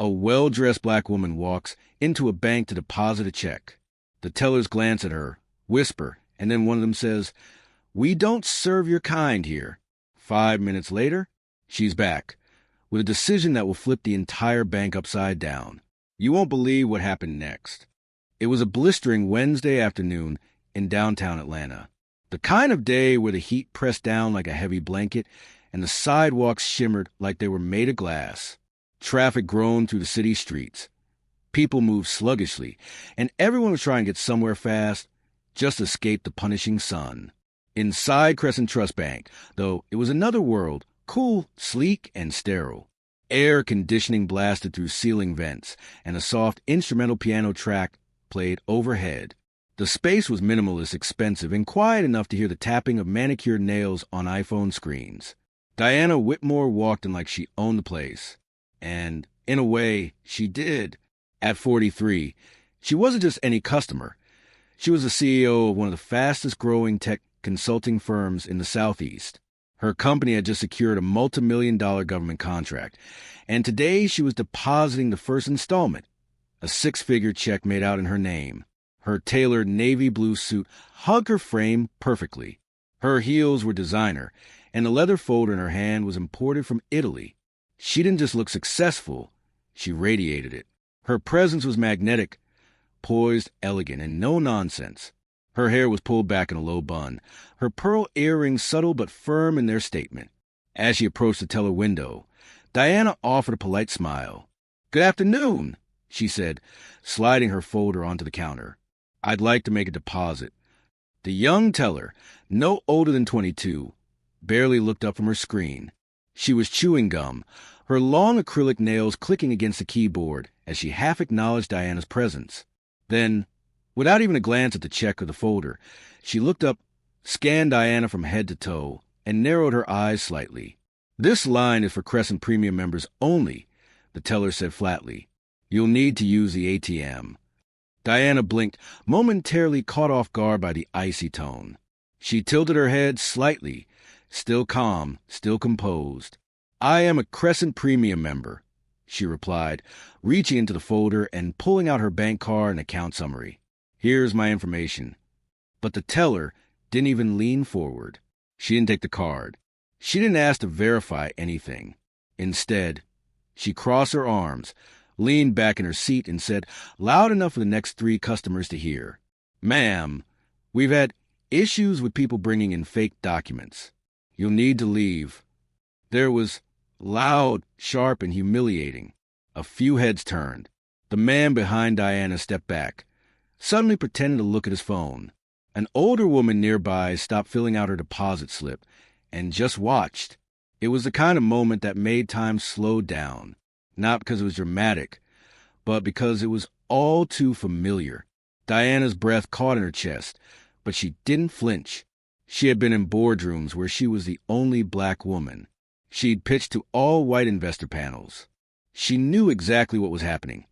A well-dressed black woman walks into a bank to deposit a check. The tellers glance at her, whisper, and then one of them says, "We don't serve your kind here." 5 minutes later, she's back, with a decision that will flip the entire bank upside down. You won't believe what happened next. It was a blistering Wednesday afternoon in downtown Atlanta. The kind of day where the heat pressed down like a heavy blanket and the sidewalks shimmered like they were made of glass. Traffic groaned through the city streets. People moved sluggishly, and everyone was trying to get somewhere fast, just escape the punishing sun. Inside Crescent Trust Bank, though, it was another world, cool, sleek, and sterile. Air conditioning blasted through ceiling vents, and a soft instrumental piano track played overhead. The space was minimalist, expensive, and quiet enough to hear the tapping of manicured nails on iPhone screens. Diana Whitmore walked in like she owned the place. And, in a way, she did. At 43, she wasn't just any customer. She was the CEO of one of the fastest-growing tech consulting firms in the Southeast. Her company had just secured a multi-million-dollar government contract, and today she was depositing the first installment, a six-figure check made out in her name. Her tailored navy blue suit hugged her frame perfectly. Her heels were designer, and the leather folder in her hand was imported from Italy. She didn't just look successful, she radiated it. Her presence was magnetic, poised, elegant, and no nonsense. Her hair was pulled back in a low bun, her pearl earrings subtle but firm in their statement. As she approached the teller window, Diana offered a polite smile. "Good afternoon," she said, sliding her folder onto the counter. "I'd like to make a deposit." The young teller, no older than 22, barely looked up from her screen. She was chewing gum, her long acrylic nails clicking against the keyboard as she half acknowledged Diana's presence. Then, without even a glance at the check or the folder, she looked up, scanned Diana from head to toe, and narrowed her eyes slightly. "This line is for Crescent Premium members only," the teller said flatly. "You'll need to use the ATM." Diana blinked, momentarily caught off guard by the icy tone. She tilted her head slightly, still calm, still composed. "I am a Crescent Premium member," she replied, reaching into the folder and pulling out her bank card and account summary. "Here's my information." But the teller didn't even lean forward. She didn't take the card. She didn't ask to verify anything. Instead, she crossed her arms, leaned back in her seat, and said, loud enough for the next 3 customers to hear, "Ma'am, we've had issues with people bringing in fake documents. You'll need to leave." There was loud, sharp, and humiliating. A few heads turned. The man behind Diana stepped back, suddenly pretending to look at his phone. An older woman nearby stopped filling out her deposit slip and just watched. It was the kind of moment that made time slow down, not because it was dramatic, but because it was all too familiar. Diana's breath caught in her chest, but she didn't flinch. She had been in boardrooms where she was the only black woman. She'd pitched to all white investor panels. She knew exactly what was happening,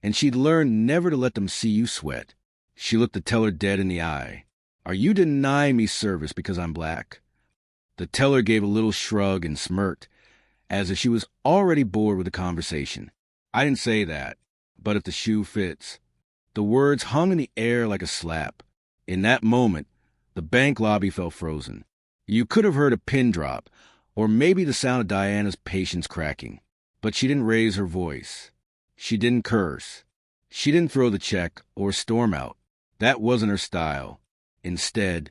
and she'd learned never to let them see you sweat. She looked the teller dead in the eye. "Are you denying me service because I'm black?" The teller gave a little shrug and smirked, as if she was already bored with the conversation. "I didn't say that, but if the shoe fits." The words hung in the air like a slap. In that moment, the bank lobby felt frozen. You could have heard a pin drop, or maybe the sound of Diana's patience cracking. But she didn't raise her voice. She didn't curse. She didn't throw the check or storm out. That wasn't her style. Instead,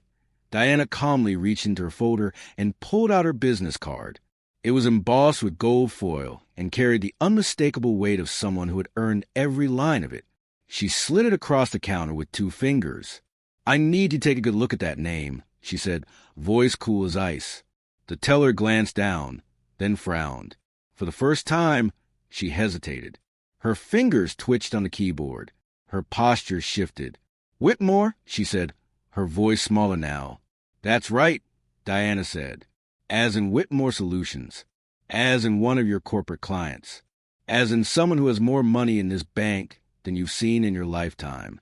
Diana calmly reached into her folder and pulled out her business card. It was embossed with gold foil and carried the unmistakable weight of someone who had earned every line of it. She slid it across the counter with 2 fingers. "I need to take a good look at that name," she said, voice cool as ice. The teller glanced down, then frowned. For the first time, she hesitated. Her fingers twitched on the keyboard. Her posture shifted. "Whitmore," she said, her voice smaller now. "That's right," Diana said. "As in Whitmore Solutions. As in one of your corporate clients. As in someone who has more money in this bank than you've seen in your lifetime."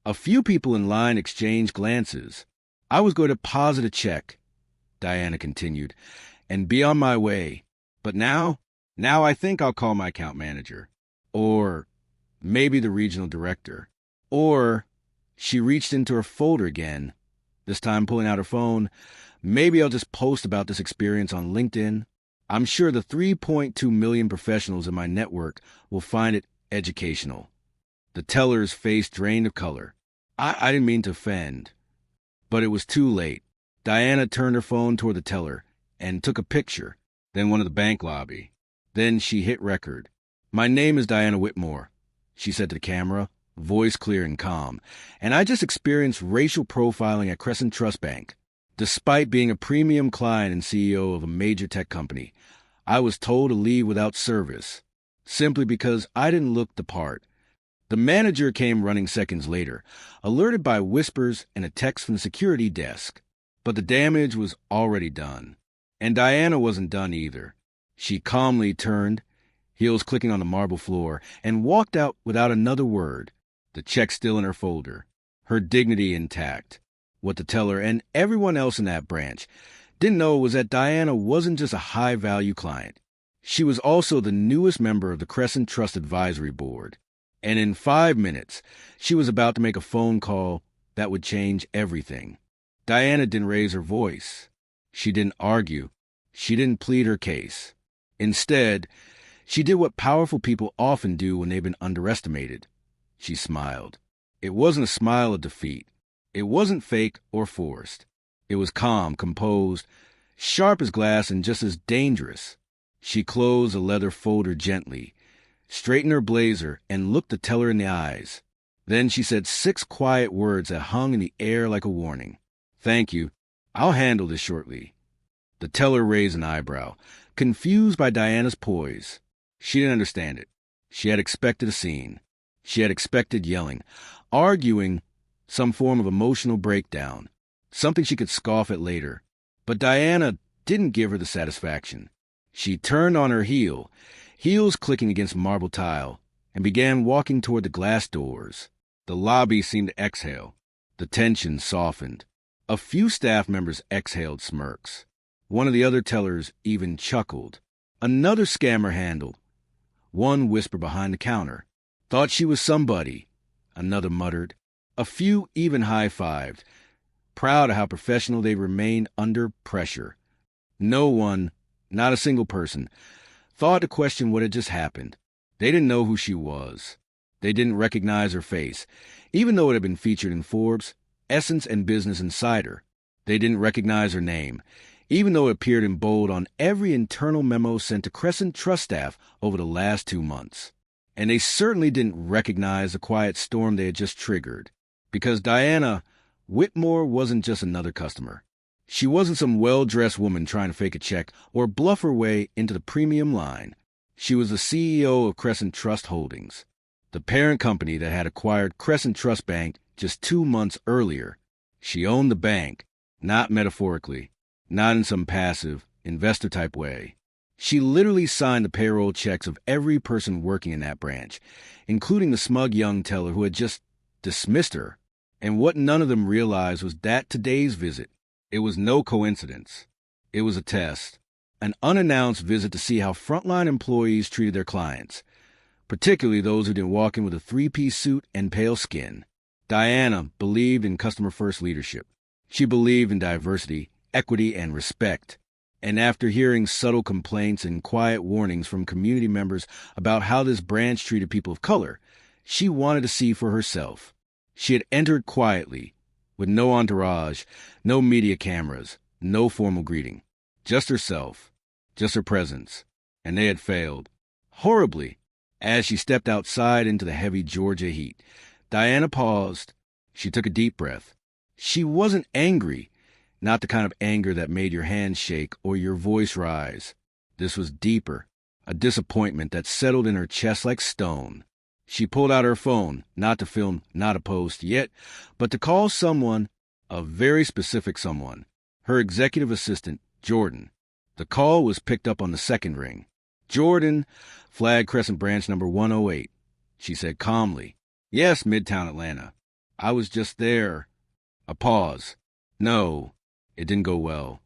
A few people in line exchanged glances. "I was going to deposit a check," Diana continued, "and be on my way. But now I think I'll call my account manager." Or maybe the regional director. Or she reached into her folder again, this time pulling out her phone. Maybe I'll just post about this experience on LinkedIn. I'm sure the 3.2 million professionals in my network will find it educational. The teller's face drained of color. I didn't mean to offend, but it was too late. Diana turned her phone toward the teller and took a picture, then one of the bank lobby. Then she hit record. "My name is Diana Whitmore," she said to the camera, voice clear and calm, "and I just experienced racial profiling at Crescent Trust Bank. Despite being a premium client and CEO of a major tech company, I was told to leave without service, simply because I didn't look the part." The manager came running seconds later, alerted by whispers and a text from the security desk. But the damage was already done. And Diana wasn't done either. She calmly turned, heels clicking on the marble floor, and walked out without another word, the check still in her folder, her dignity intact. What the teller and everyone else in that branch didn't know was that Diana wasn't just a high-value client. She was also the newest member of the Crescent Trust Advisory Board. And in 5 minutes, she was about to make a phone call that would change everything. Diana didn't raise her voice. She didn't argue. She didn't plead her case. Instead, she did what powerful people often do when they've been underestimated. She smiled. It wasn't a smile of defeat. It wasn't fake or forced. It was calm, composed, sharp as glass, and just as dangerous. She closed the leather folder gently, straightened her blazer, and looked the teller in the eyes. Then she said 6 quiet words that hung in the air like a warning. "Thank you. I'll handle this shortly." The teller raised an eyebrow, confused by Diana's poise. She didn't understand it. She had expected a scene. She had expected yelling, arguing, some form of emotional breakdown, something she could scoff at later. But Diana didn't give her the satisfaction. She turned on her heel, heels clicking against marble tile, and began walking toward the glass doors. The lobby seemed to exhale. The tension softened. A few staff members exhaled smirks. One of the other tellers even chuckled. Another scammer handled. One whispered behind the counter, "Thought she was somebody," another muttered. A few even high-fived, proud of how professional they remained under pressure. No one, not a single person, thought to question what had just happened. They didn't know who she was. They didn't recognize her face, even though it had been featured in Forbes, Essence, and Business Insider. They didn't recognize her name, even though it appeared in bold on every internal memo sent to Crescent Trust staff over the last 2 months. And they certainly didn't recognize the quiet storm they had just triggered, because Diana Whitmore wasn't just another customer. She wasn't some well-dressed woman trying to fake a check or bluff her way into the premium line. She was the CEO of Crescent Trust Holdings, the parent company that had acquired Crescent Trust Bank just 2 months earlier. She owned the bank, not metaphorically, not in some passive, investor-type way. She literally signed the payroll checks of every person working in that branch, including the smug young teller who had just dismissed her. And what none of them realized was that today's visit, it was no coincidence. It was a test, an unannounced visit to see how frontline employees treated their clients, particularly those who didn't walk in with a 3-piece suit and pale skin. Diana believed in customer-first leadership. She believed in diversity, equity, and respect. And after hearing subtle complaints and quiet warnings from community members about how this branch treated people of color, she wanted to see for herself. She had entered quietly, with no entourage, no media cameras, no formal greeting. Just herself, just her presence. And they had failed. Horribly. As she stepped outside into the heavy Georgia heat, Diana paused. She took a deep breath. She wasn't angry, not the kind of anger that made your hands shake or your voice rise. This was deeper, a disappointment that settled in her chest like stone. She pulled out her phone, not to film, not to post yet, but to call someone, a very specific someone, her executive assistant, Jordan. The call was picked up on the second ring. "Jordan, Flag Crescent Branch number 108, she said calmly. "Yes, Midtown Atlanta. I was just there." A pause. No, it didn't go well.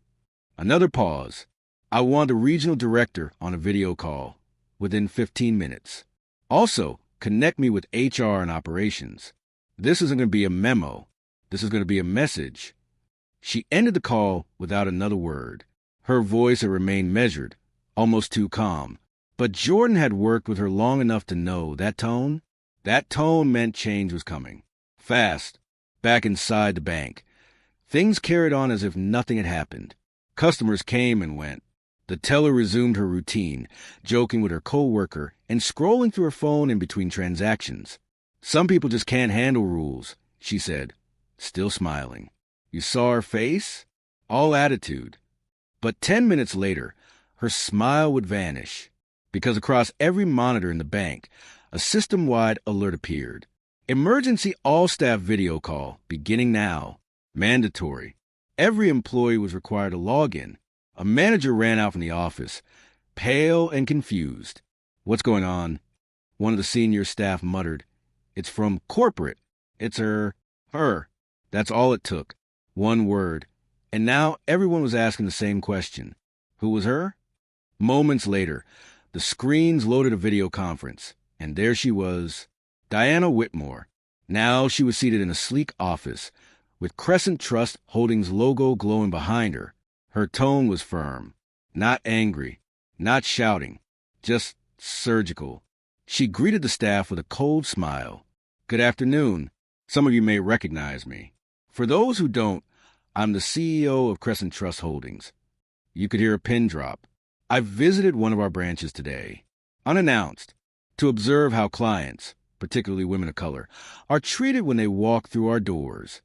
Another pause. "I want the regional director on a video call within 15 minutes. Also, connect me with HR and operations. This isn't going to be a memo. This is going to be a message. She ended the call without another word. Her voice had remained measured, almost too calm. But Jordan had worked with her long enough to know that tone meant change was coming. Fast. Back inside the bank. Things carried on as if nothing had happened. Customers came and went. The teller resumed her routine, joking with her co-worker and scrolling through her phone in between transactions. Some people just can't handle rules, she said, still smiling. You saw her face? All attitude. But 10 minutes later, her smile would vanish, because across every monitor in the bank, a system-wide alert appeared. Emergency all-staff video call, beginning now. Mandatory. Every employee was required to log in. A manager ran out from the office, pale and confused. What's going on? One of the senior staff muttered. It's from corporate. It's her. That's all it took. One word. And now everyone was asking the same question. Who was her? Moments later, the screens loaded a video conference, and there she was, Diana Whitmore. Now she was seated in a sleek office, with Crescent Trust Holdings logo glowing behind her. Her tone was firm, not angry, not shouting, just surgical. She greeted the staff with a cold smile. Good afternoon. Some of you may recognize me. For those who don't, I'm the CEO of Crescent Trust Holdings. You could hear a pin drop. I visited one of our branches today, unannounced, to observe how clients, particularly women of color, are treated when they walk through our doors.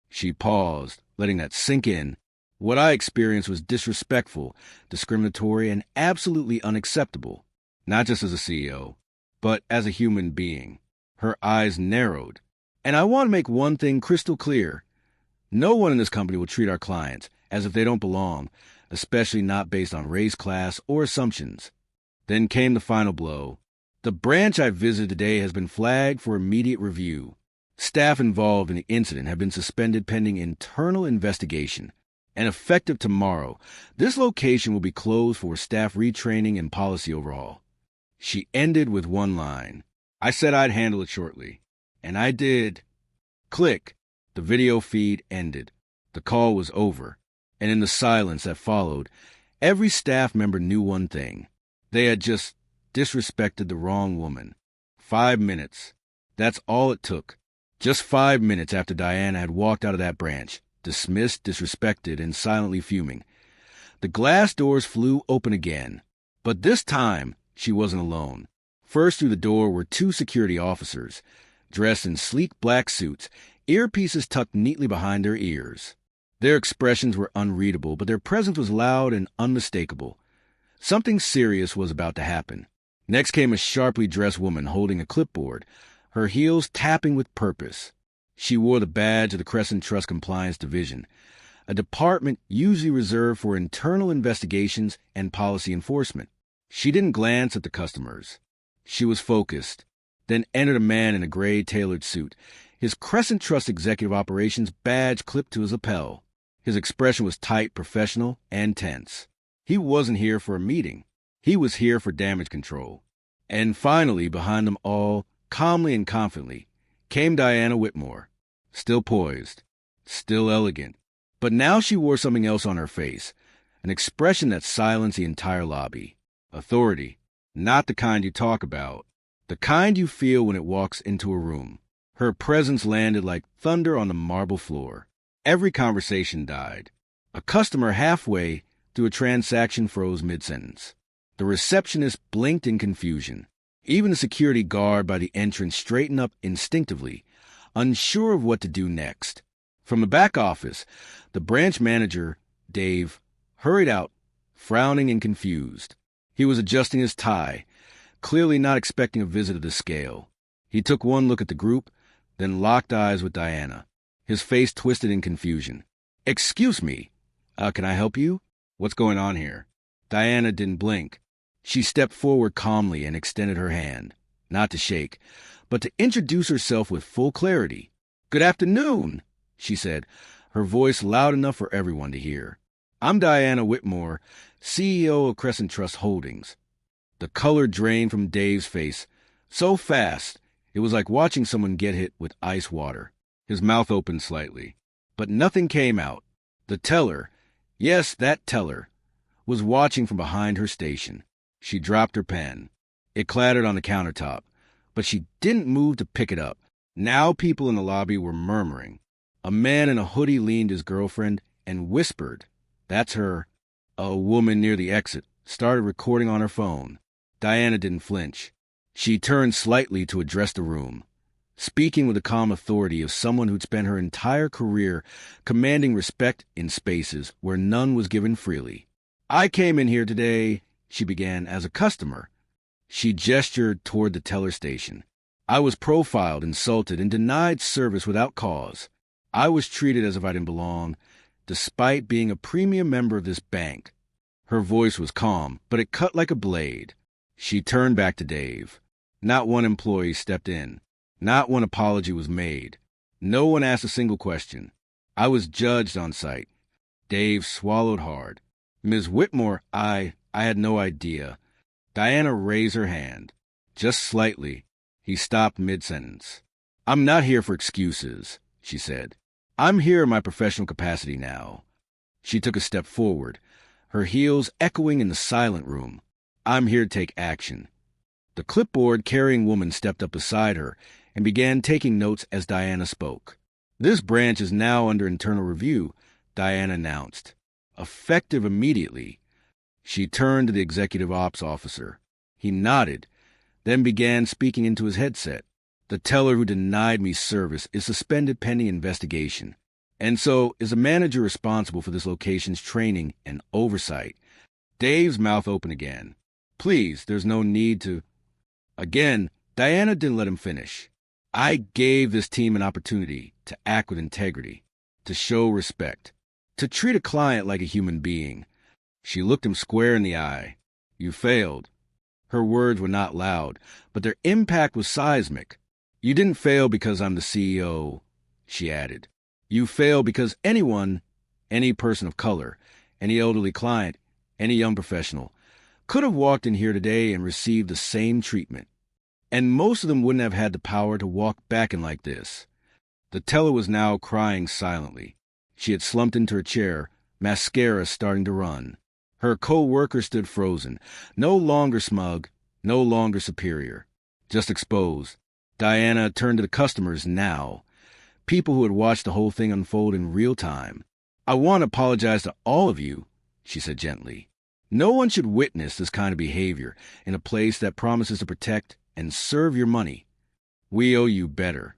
She paused, letting that sink in. What I experienced was disrespectful, discriminatory, and absolutely unacceptable, not just as a CEO, but as a human being. Her eyes narrowed. And I want to make one thing crystal clear. No one in this company will treat our clients as if they don't belong, especially not based on race, class, or assumptions. Then came the final blow. The branch I visited today has been flagged for immediate review. Staff involved in the incident have been suspended pending internal investigation. And effective tomorrow, this location will be closed for staff retraining and policy overhaul. She ended with one line. I said I'd handle it shortly. And I did. Click. The video feed ended. The call was over. And in the silence that followed, every staff member knew one thing. They had just disrespected the wrong woman. 5 minutes. That's all it took. Just 5 minutes after Diana had walked out of that branch, dismissed, disrespected, and silently fuming. The glass doors flew open again. But this time, she wasn't alone. First through the door were 2 security officers, dressed in sleek black suits, earpieces tucked neatly behind their ears. Their expressions were unreadable, but their presence was loud and unmistakable. Something serious was about to happen. Next came a sharply dressed woman holding a clipboard, her heels tapping with purpose. She wore the badge of the Crescent Trust Compliance Division, a department usually reserved for internal investigations and policy enforcement. She didn't glance at the customers. She was focused. Then entered a man in a gray tailored suit, his Crescent Trust Executive Operations badge clipped to his lapel. His expression was tight, professional, and tense. He wasn't here for a meeting. He was here for damage control. And finally, behind them all, calmly and confidently, came Diana Whitmore, still poised, still elegant. But now she wore something else on her face, an expression that silenced the entire lobby. Authority, not the kind you talk about, the kind you feel when it walks into a room. Her presence landed like thunder on the marble floor. Every conversation died. A customer halfway through a transaction froze mid-sentence. The receptionist blinked in confusion. Even the security guard by the entrance straightened up instinctively, unsure of what to do next. From the back office, the branch manager, Dave, hurried out, frowning and confused. He was adjusting his tie, clearly not expecting a visit of this scale. He took one look at the group, then locked eyes with Diana. His face twisted in confusion. "Excuse me. Can I help you? What's going on here?" Diana didn't blink. She stepped forward calmly and extended her hand, not to shake, but to introduce herself with full clarity. "Good afternoon," she said, her voice loud enough for everyone to hear. "I'm Diana Whitmore, CEO of Crescent Trust Holdings." The color drained from Dave's face, So fast, it was like watching someone get hit with ice water. His mouth opened slightly, but nothing came out. The teller, yes, that teller, was watching from behind her station. She dropped her pen. It clattered on the countertop, but she didn't move to pick it up. Now people in the lobby were murmuring. A man in a hoodie leaned his girlfriend and whispered, "That's her." A woman near the exit started recording on her phone. Diana didn't flinch. She turned slightly to address the room, speaking with the calm authority of someone who'd spent her entire career commanding respect in spaces where none was given freely. "I came in here today," she began, "as a customer." She gestured toward the teller station. "I was profiled, insulted, and denied service without cause. I was treated as if I didn't belong, despite being a premium member of this bank." Her voice was calm, but it cut like a blade. She turned back to Dave. Not one employee stepped in. Not one apology was made. No one asked a single question. I was judged on sight. Dave swallowed hard. "Ms. Whitmore, I had no idea." Diana raised her hand. Just slightly. He stopped mid-sentence. "I'm not here for excuses," she said. "I'm here in my professional capacity now." She took a step forward, her heels echoing in the silent room. "I'm here to take action." The clipboard-carrying woman stepped up beside her and began taking notes as Diana spoke. "This branch is now under internal review," Diana announced. "Effective immediately." She turned to the executive ops officer. He nodded, then began speaking into his headset. "The teller who denied me service is suspended pending investigation, and so is a manager responsible for this location's training and oversight." Dave's mouth opened again. "Please, there's no need to—" Again, Diana didn't let him finish. "I gave this team an opportunity to act with integrity, to show respect, to treat a client like a human being." She looked him square in the eye. "You failed." Her words were not loud, but their impact was seismic. "You didn't fail because I'm the CEO," she added. "You failed because anyone, any person of color, any elderly client, any young professional, could have walked in here today and received the same treatment. And most of them wouldn't have had the power to walk back in like this." The teller was now crying silently. She had slumped into her chair, mascara starting to run. Her co-worker stood frozen, no longer smug, no longer superior, just exposed. Diana turned to the customers now, people who had watched the whole thing unfold in real time. "I want to apologize to all of you," she said gently. "No one should witness this kind of behavior in a place that promises to protect and serve your money. We owe you better."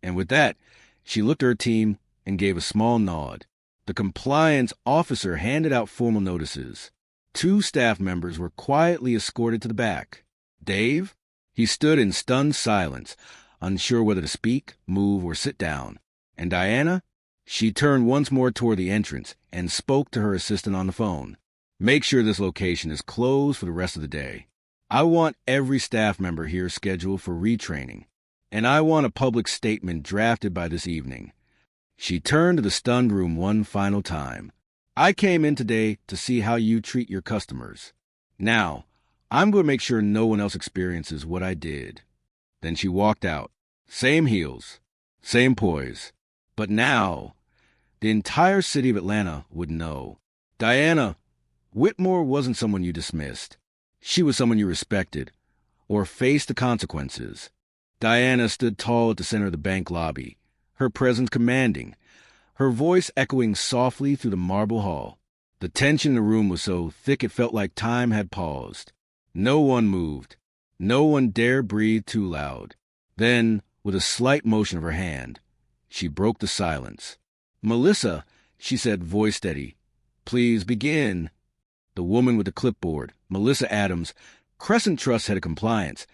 And with that, she looked at her team and gave a small nod. The compliance officer handed out formal notices. 2 staff members were quietly escorted to the back. Dave? He stood in stunned silence, unsure whether to speak, move, or sit down. And Diana? She turned once more toward the entrance and spoke to her assistant on the phone. "Make sure this location is closed for the rest of the day. I want every staff member here scheduled for retraining, and I want a public statement drafted by this evening." She turned to the stunned room one final time. "I came in today to see how you treat your customers. Now, I'm going to make sure no one else experiences what I did." Then she walked out. Same heels, same poise. But now, the entire city of Atlanta would know. Diana Whitmore wasn't someone you dismissed. She was someone you respected, or faced the consequences. Diana stood tall at the center of the bank lobby, her presence commanding, her voice echoing softly through the marble hall. The tension in the room was so thick it felt like time had paused. No one moved. No one dared breathe too loud. Then, with a slight motion of her hand, she broke the silence. "Melissa," she said, voice steady, "please begin." The woman with the clipboard, Melissa Adams, Crescent Trust head of compliance,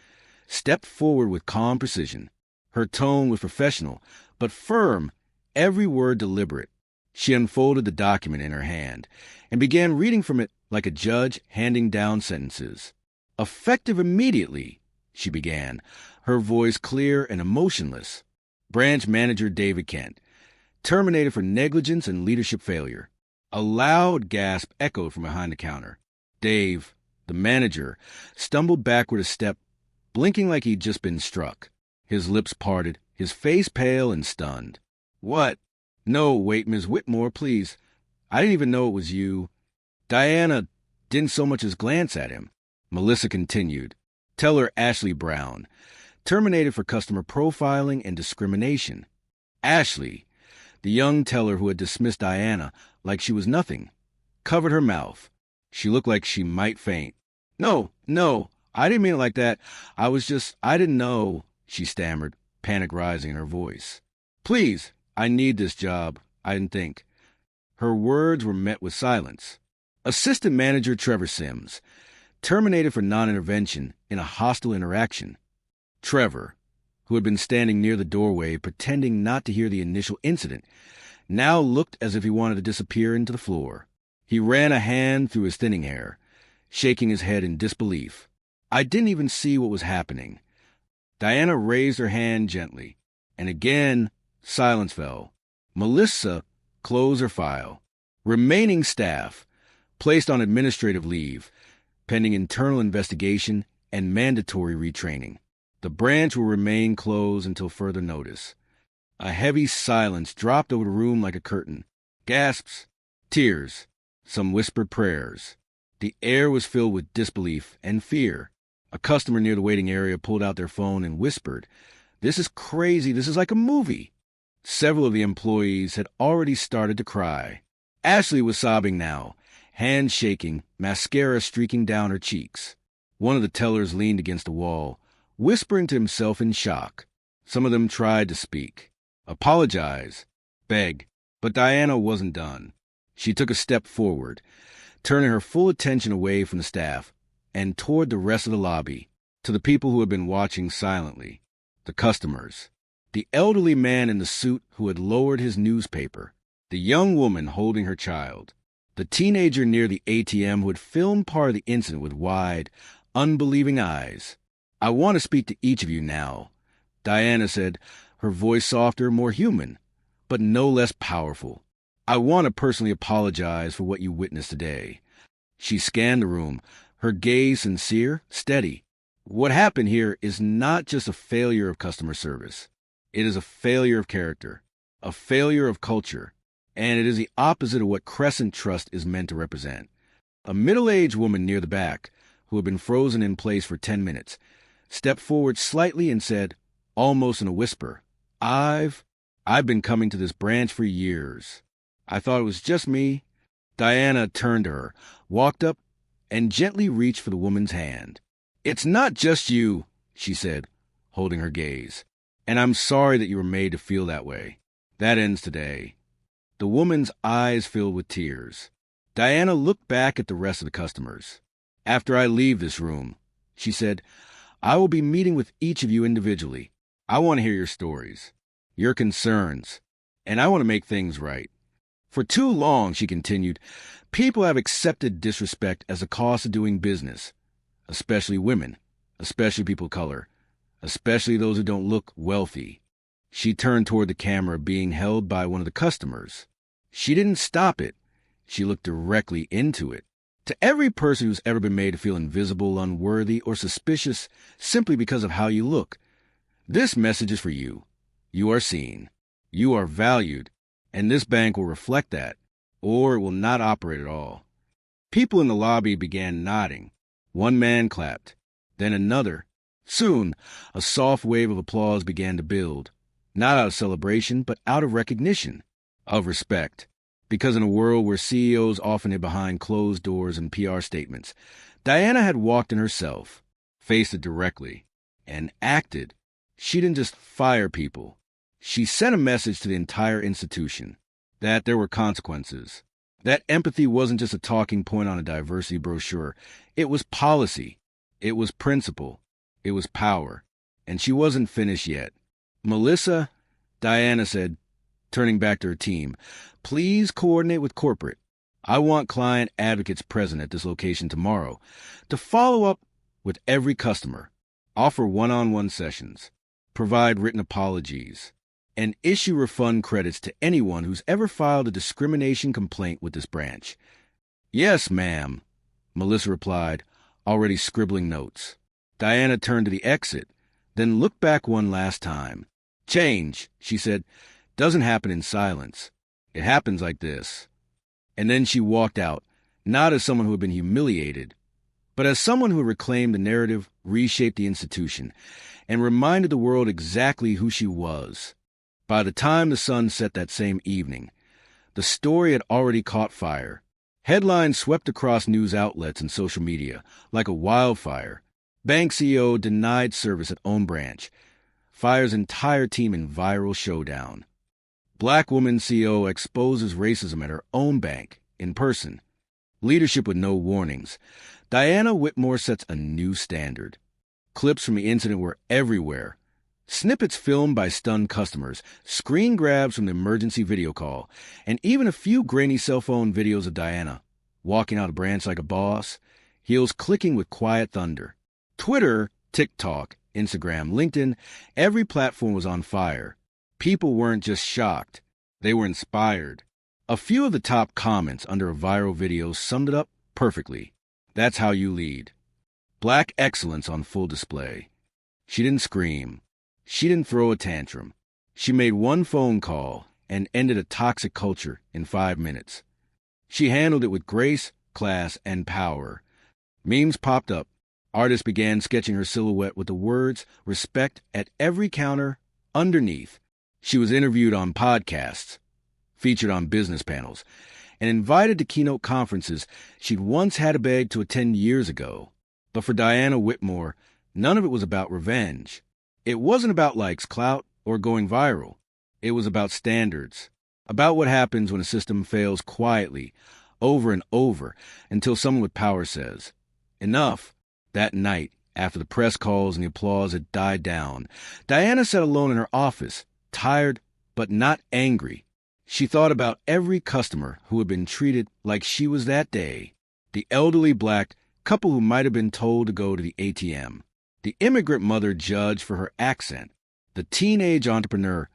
stepped forward with calm precision. Her tone was professional, but firm, every word deliberate. She unfolded the document in her hand and began reading from it like a judge handing down sentences. "Effective immediately," she began, her voice clear and emotionless. "Branch manager David Kent, terminated for negligence and leadership failure." A loud gasp echoed from behind the counter. Dave, the manager, stumbled backward a step, blinking like he'd just been struck. His lips parted, his face pale and stunned. "What? No, wait, Miss Whitmore, please. I didn't even know it was you." Diana didn't so much as glance at him. Melissa continued. "Teller Ashley Brown, terminated for customer profiling and discrimination." Ashley, the young teller who had dismissed Diana like she was nothing, covered her mouth. She looked like she might faint. No, I didn't mean it like that. I didn't know," she stammered, panic rising in her voice. "Please, I need this job. I didn't think." Her words were met with silence. Assistant Manager Trevor Sims, terminated for non-intervention in a hostile interaction. Trevor, who had been standing near the doorway pretending not to hear the initial incident, now looked as if he wanted to disappear into the floor. He ran a hand through his thinning hair, shaking his head in disbelief. "I didn't even see what was happening." Diana raised her hand gently, and again silence fell. Melissa closed her file. Remaining staff placed on administrative leave, pending internal investigation and mandatory retraining. The branch will remain closed until further notice. A heavy silence dropped over the room like a curtain. Gasps, tears, some whispered prayers. The air was filled with disbelief and fear. A customer near the waiting area pulled out their phone and whispered, "This is crazy. This is like a movie." Several of the employees had already started to cry. Ashley was sobbing now, hands shaking, mascara streaking down her cheeks. One of the tellers leaned against the wall, whispering to himself in shock. Some of them tried to speak, apologize, beg, but Diana wasn't done. She took a step forward, turning her full attention away from the staff and toward the rest of the lobby, to the people who had been watching silently, the customers, the elderly man in the suit who had lowered his newspaper, the young woman holding her child, the teenager near the ATM who had filmed part of the incident with wide, unbelieving eyes. "I want to speak to each of you now," Diana said, her voice softer, more human, but no less powerful. "I want to personally apologize for what you witnessed today." She scanned the room, her gaze sincere, steady. "What happened here is not just a failure of customer service. It is a failure of character, a failure of culture, and it is the opposite of what Crescent Trust is meant to represent." A middle-aged woman near the back, who had been frozen in place for 10 minutes, stepped forward slightly and said, almost in a whisper, I've been coming to this branch for years. I thought it was just me." Diana turned to her, walked up, and gently reached for the woman's hand. "It's not just you," she said, holding her gaze. "And I'm sorry that you were made to feel that way. That ends today." The woman's eyes filled with tears. Diana looked back at the rest of the customers. "After I leave this room," she said, "I will be meeting with each of you individually. I want to hear your stories, your concerns, and I want to make things right. For too long," she continued, "people have accepted disrespect as a cost of doing business, especially women, especially people of color, especially those who don't look wealthy." She turned toward the camera being held by one of the customers. She didn't stop it. She looked directly into it. "To every person who's ever been made to feel invisible, unworthy, or suspicious simply because of how you look, this message is for you. You are seen. You are valued. And this bank will reflect that, or it will not operate at all." People in the lobby began nodding. One man clapped, then another. Soon, a soft wave of applause began to build, not out of celebration, but out of recognition, of respect. Because in a world where CEOs often hid behind closed doors and PR statements, Diana had walked in herself, faced it directly, and acted. She didn't just fire people. She sent a message to the entire institution that there were consequences, that empathy wasn't just a talking point on a diversity brochure. It was policy. It was principle. It was power. And she wasn't finished yet. "Melissa," Diana said, turning back to her team, "please coordinate with corporate. I want client advocates present at this location tomorrow to follow up with every customer, offer one-on-one sessions, provide written apologies, and issue refund credits to anyone who's ever filed a discrimination complaint with this branch." "Yes, ma'am," Melissa replied, already scribbling notes. Diana turned to the exit, then looked back one last time. Change, she said, doesn't happen in silence. It happens like this. And then she walked out, not as someone who had been humiliated, but as someone who had reclaimed the narrative, reshaped the institution, and reminded the world exactly who she was. By the time the sun set that same evening, the story had already caught fire. Headlines swept across news outlets and social media like a wildfire. Bank CEO denied service at own branch. Fires entire team in viral showdown. Black woman CEO exposes racism at her own bank, in person. Leadership with no warnings. Diana Whitmore sets a new standard. Clips from the incident were everywhere. Snippets filmed by stunned customers, screen grabs from the emergency video call, and even a few grainy cell phone videos of Diana, walking out a branch like a boss, heels clicking with quiet thunder. Twitter, TikTok, Instagram, LinkedIn, every platform was on fire. People weren't just shocked, they were inspired. A few of the top comments under a viral video summed it up perfectly. That's how you lead. Black excellence on full display. She didn't scream. She didn't throw a tantrum. She made one phone call and ended a toxic culture in 5 minutes. She handled it with grace, class, and power. Memes popped up. Artists began sketching her silhouette with the words respect at every counter underneath. She was interviewed on podcasts, featured on business panels, and invited to keynote conferences she'd once had to beg to attend years ago. But for Diana Whitmore, none of it was about revenge. It wasn't about likes, clout, or going viral. It was about standards, about what happens when a system fails quietly, over and over, until someone with power says, enough. That night, after the press calls and the applause had died down, Diana sat alone in her office, tired but not angry. She thought about every customer who had been treated like she was that day. The elderly black couple who might have been told to go to the ATM. The immigrant mother judged for her accent. The teenage entrepreneur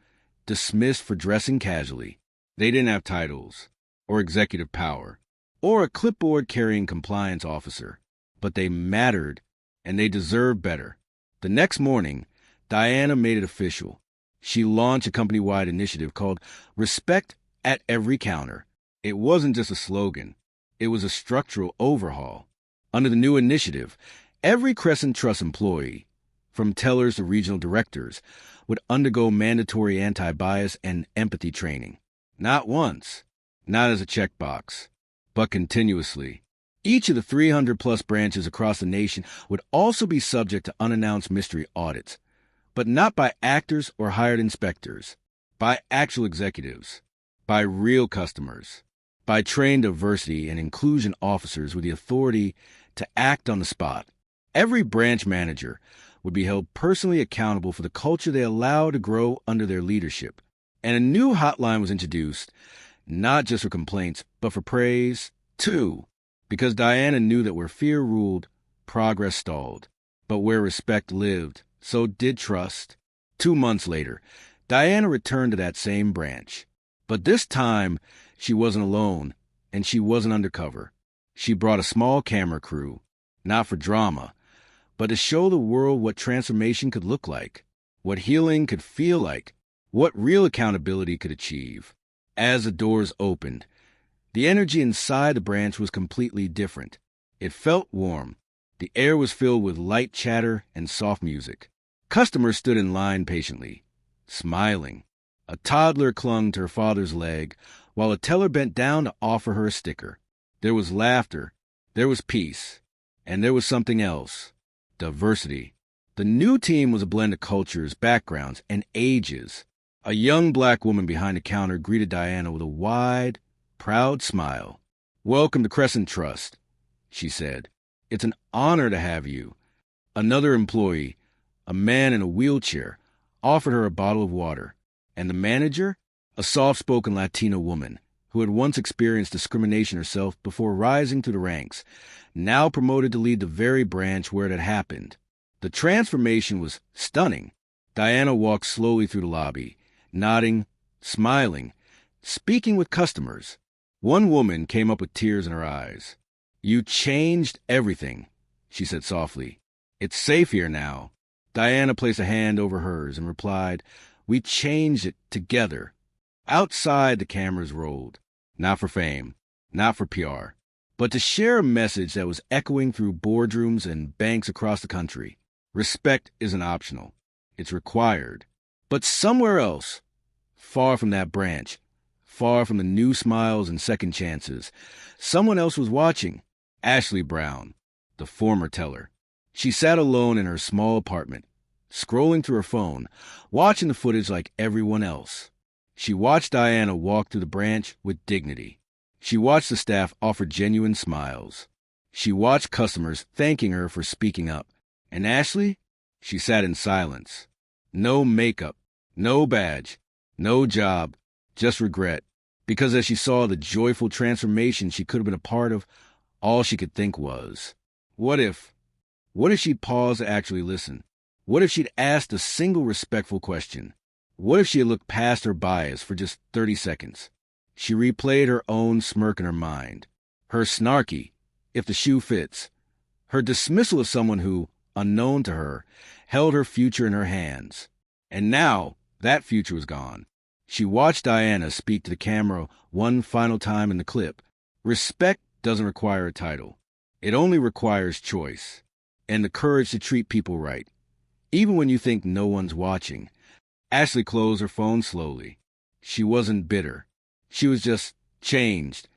dismissed for dressing casually. They didn't have titles, or executive power, or a clipboard-carrying compliance officer. But they mattered, and they deserved better. The next morning, Diana made it official. She launched a company-wide initiative called Respect at Every Counter. It wasn't just a slogan. It was a structural overhaul. Under the new initiative, every Crescent Trust employee, from tellers to regional directors, would undergo mandatory anti-bias and empathy training. Not once, not as a checkbox, but continuously. Each of the 300-plus branches across the nation would also be subject to unannounced mystery audits, but not by actors or hired inspectors, by actual executives, by real customers, by trained diversity and inclusion officers with the authority to act on the spot. Every branch manager would be held personally accountable for the culture they allow to grow under their leadership. And a new hotline was introduced, not just for complaints, but for praise, too. Because Diana knew that where fear ruled, progress stalled. But where respect lived, so did trust. 2 months later, Diana returned to that same branch. But this time, she wasn't alone, and she wasn't undercover. She brought a small camera crew, not for drama, but to show the world what transformation could look like, what healing could feel like, what real accountability could achieve. As the doors opened, the energy inside the branch was completely different. It felt warm. The air was filled with light chatter and soft music. Customers stood in line patiently, smiling. A toddler clung to her father's leg, while a teller bent down to offer her a sticker. There was laughter, there was peace, and there was something else: diversity. The new team was a blend of cultures, backgrounds, and ages. A young black woman behind the counter greeted Diana with a wide, proud smile. "Welcome to Crescent Trust," she said. "It's an honor to have you." Another employee, a man in a wheelchair, offered her a bottle of water. And the manager, a soft-spoken Latina woman who had once experienced discrimination herself before rising through the ranks, now promoted to lead the very branch where it had happened. The transformation was stunning. Diana walked slowly through the lobby, nodding, smiling, speaking with customers. One woman came up with tears in her eyes. "You changed everything," she said softly. It's safe here now. Diana placed a hand over hers and replied, "We changed it together." Outside, the cameras rolled. Not for fame, not for PR, but to share a message that was echoing through boardrooms and banks across the country. Respect isn't optional. It's required. But somewhere else, far from that branch, far from the new smiles and second chances, someone else was watching. Ashley Brown, the former teller. She sat alone in her small apartment, scrolling through her phone, watching the footage like everyone else. She watched Diana walk through the branch with dignity. She watched the staff offer genuine smiles. She watched customers thanking her for speaking up. And Ashley? She sat in silence. No makeup, no badge, no job, just regret. Because as she saw the joyful transformation she could have been a part of, all she could think was, what if she'd paused to actually listen? What if she'd asked a single respectful question? What if she had looked past her bias for just 30 seconds? She replayed her own smirk in her mind. Her snarky, if the shoe fits. Her dismissal of someone who, unknown to her, held her future in her hands. And now, that future was gone. She watched Diana speak to the camera one final time in the clip. Respect doesn't require a title. It only requires choice and the courage to treat people right, even when you think no one's watching. Ashley closed her phone slowly. She wasn't bitter. She was just changed,